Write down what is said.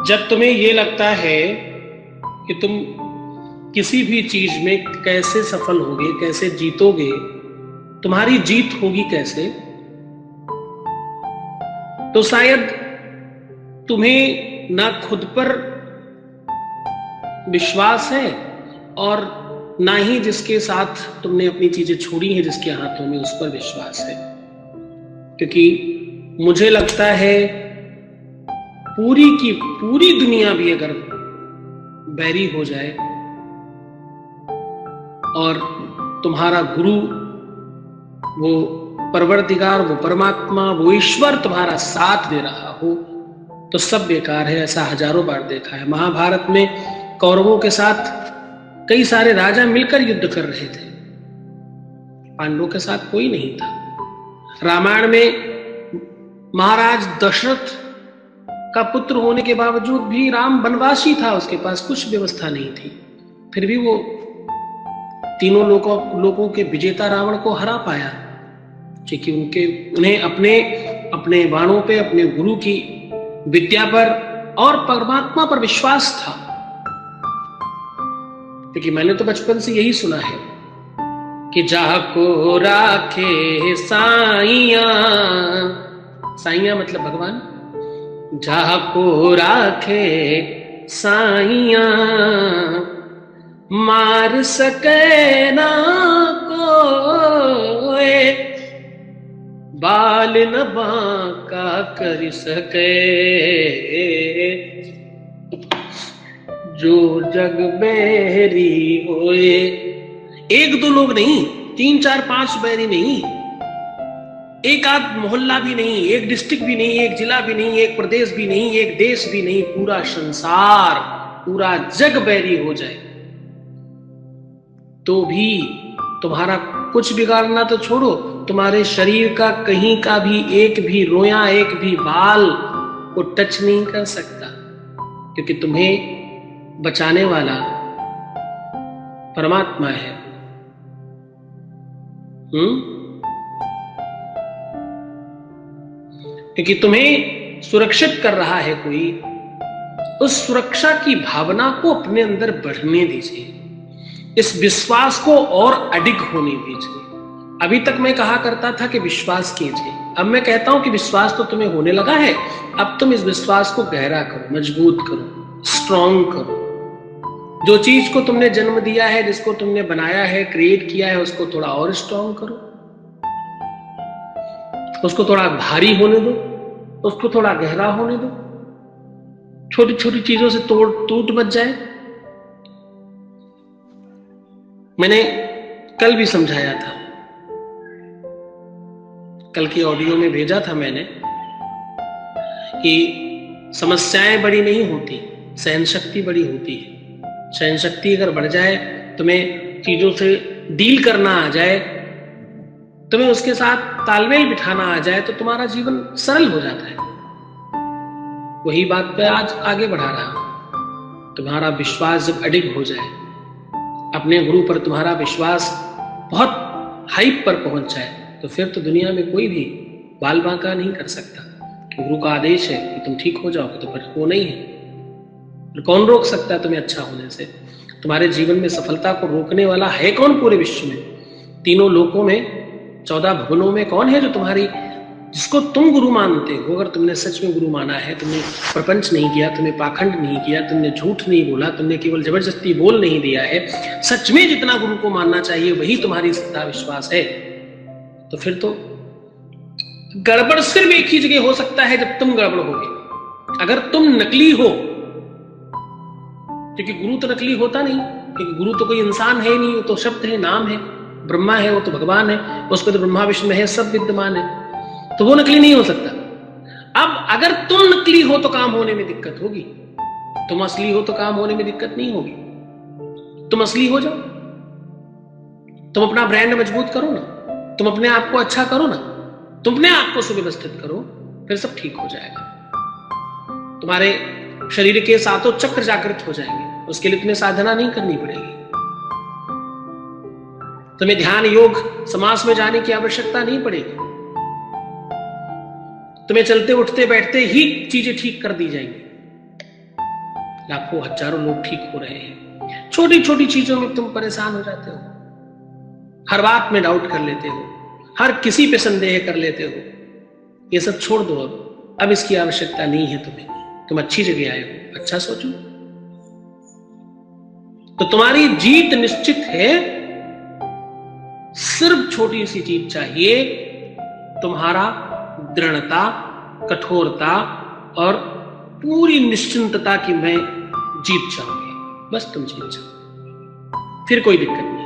जब तुम्हें ये लगता है कि तुम किसी भी चीज में कैसे सफल होगे, कैसे जीतोगे, तुम्हारी जीत होगी कैसे, तो शायद तुम्हें ना खुद पर विश्वास है और ना ही जिसके साथ तुमने अपनी चीजें छोड़ी हैं, जिसके हाथों में, उस पर विश्वास है। क्योंकि मुझे लगता है पूरी की पूरी दुनिया भी अगर बैरी हो जाए और तुम्हारा गुरु, वो परवरदिगार, वो परमात्मा, वो ईश्वर तुम्हारा साथ दे रहा हो, तो सब बेकार है। ऐसा हजारों बार देखा है। महाभारत में कौरवों के साथ कई सारे राजा मिलकर युद्ध कर रहे थे, पांडवों के साथ कोई नहीं था। रामायण में महाराज दशरथ का पुत्र होने के बावजूद भी राम वनवासी था, उसके पास कुछ व्यवस्था नहीं थी, फिर भी वो तीनों लोगों के विजेता रावण को हरा पाया, क्योंकि उन्हें अपने बाणों पे, अपने गुरु की विद्या पर और परमात्मा पर विश्वास था। क्योंकि मैंने तो बचपन से यही सुना है कि जाको राखे साइया, साइया मतलब भगवान, जाको राखे साइया, मार सके ना कोई, बाल न बांका कर सके, जो जग बेरी होए। एक दो लोग नहीं, 3 4 5 बैरी नहीं, एक आध मोहल्ला भी नहीं, एक डिस्ट्रिक्ट भी नहीं, एक जिला भी नहीं, एक प्रदेश भी नहीं, एक देश भी नहीं, पूरा संसार, पूरा जग बैरी हो जाए तो भी तुम्हारा कुछ बिगाड़ना तो छोड़ो, तुम्हारे शरीर का कहीं का भी एक भी रोया, एक भी बाल को टच नहीं कर सकता। क्योंकि तुम्हें बचाने वाला परमात्मा है। क्योंकि तुम्हें सुरक्षित कर रहा है कोई, उस सुरक्षा की भावना को अपने अंदर बढ़ने दीजिए, इस विश्वास को और अधिक होने दीजिए। अभी तक मैं कहा करता था कि विश्वास कीजिए, अब मैं कहता हूं कि विश्वास तो तुम्हें होने लगा है, अब तुम इस विश्वास को गहरा करो, मजबूत करो, स्ट्रांग करो। जो चीज को तुमने जन्म दिया है, जिसको तुमने बनाया है, क्रिएट किया है, उसको थोड़ा और स्ट्रांग करो, उसको थोड़ा भारी होने दो, उसको थोड़ा गहरा होने दो, छोटी छोटी चीजों से टूट मत जाए। मैंने कल भी समझाया था, कल की ऑडियो में भेजा था मैंने, कि समस्याएं बड़ी नहीं होती, सहन शक्ति बड़ी होती है। सहन शक्ति अगर बढ़ जाए, तुम्हें चीजों से डील करना आ जाए, तुम्हें उसके साथ तालमेल बिठाना आ जाए, तो तुम्हारा जीवन सरल हो जाता है। वही बात पे आज आगे बढ़ा रहा हूं। तुम्हारा विश्वास जब अडिग हो जाए, अपने गुरु पर तुम्हारा विश्वास बहुत हाइप पर पहुंच जाए, तो फिर तो दुनिया में कोई भी बाल बांका नहीं कर सकता। गुरु का आदेश है कि तुम ठीक हो जाओगे, तो फिर वो नहीं है। कौन रोक सकता है तुम्हें अच्छा होने से? तुम्हारे जीवन में सफलता को रोकने वाला है कौन पूरे विश्व में? तीनों लोकों में, 14 भुवनों में कौन है जो तुम्हारी, जिसको तुम गुरु मानते हो? अगर तुमने सच में गुरु माना है, तुमने प्रपंच नहीं किया, तुमने पाखंड नहीं किया, तुमने झूठ नहीं बोला, तुमने केवल जबरदस्ती बोल नहीं दिया है, सच में जितना गुरु को मानना चाहिए वही तुम्हारी श्रद्धा विश्वास है, तो फिर तो गड़बड़ सिर्फ एक ही जगह हो सकता है, जब तुम गड़बड़ होगे। अगर तुम नकली हो, क्योंकि गुरु तो नकली होता नहीं, क्योंकि गुरु तो कोई इंसान है नहीं, वो तो शब्द है, नाम है, ब्रह्मा है, वो तो भगवान है, उसको तो ब्रह्मा विष्णु है, सब विद्यमान है, तो वो नकली नहीं हो सकता। अब अगर तुम नकली हो तो काम होने में दिक्कत होगी, तुम असली हो तो काम होने में दिक्कत नहीं होगी। तुम असली हो जाओ, तुम अपना ब्रांड मजबूत करो ना, तुम अपने आप को अच्छा करो ना, तुम अपने आप को सुव्यवस्थित करो, फिर सब ठीक हो जाएगा। तुम्हारे शरीर के सातों चक्र जागृत हो जाएंगे, उसके लिए तुम्हें साधना नहीं करनी पड़ेगी। तुम्हें ध्यान, योग, समास में जाने की आवश्यकता नहीं पड़ेगी। तुम्हें चलते उठते बैठते ही चीजें ठीक कर दी जाएंगी। लाखों हजारों लोग ठीक हो रहे हैं। छोटी छोटी चीजों में तुम परेशान हो जाते हो, हर बात में डाउट कर लेते हो, हर किसी पे संदेह कर लेते हो। ये सब छोड़ दो, अब इसकी आवश्यकता नहीं है तुम्हें। तुम अच्छी जगह आए हो, अच्छा सोचो। तो तुम्हारी जीत निश्चित है। सिर्फ छोटी सी चीज चाहिए, तुम्हारा दृढ़ता, कठोरता और पूरी निश्चिंतता की मैं जीत जाऊंगी। बस तुम जीत जाओ, फिर कोई दिक्कत नहीं।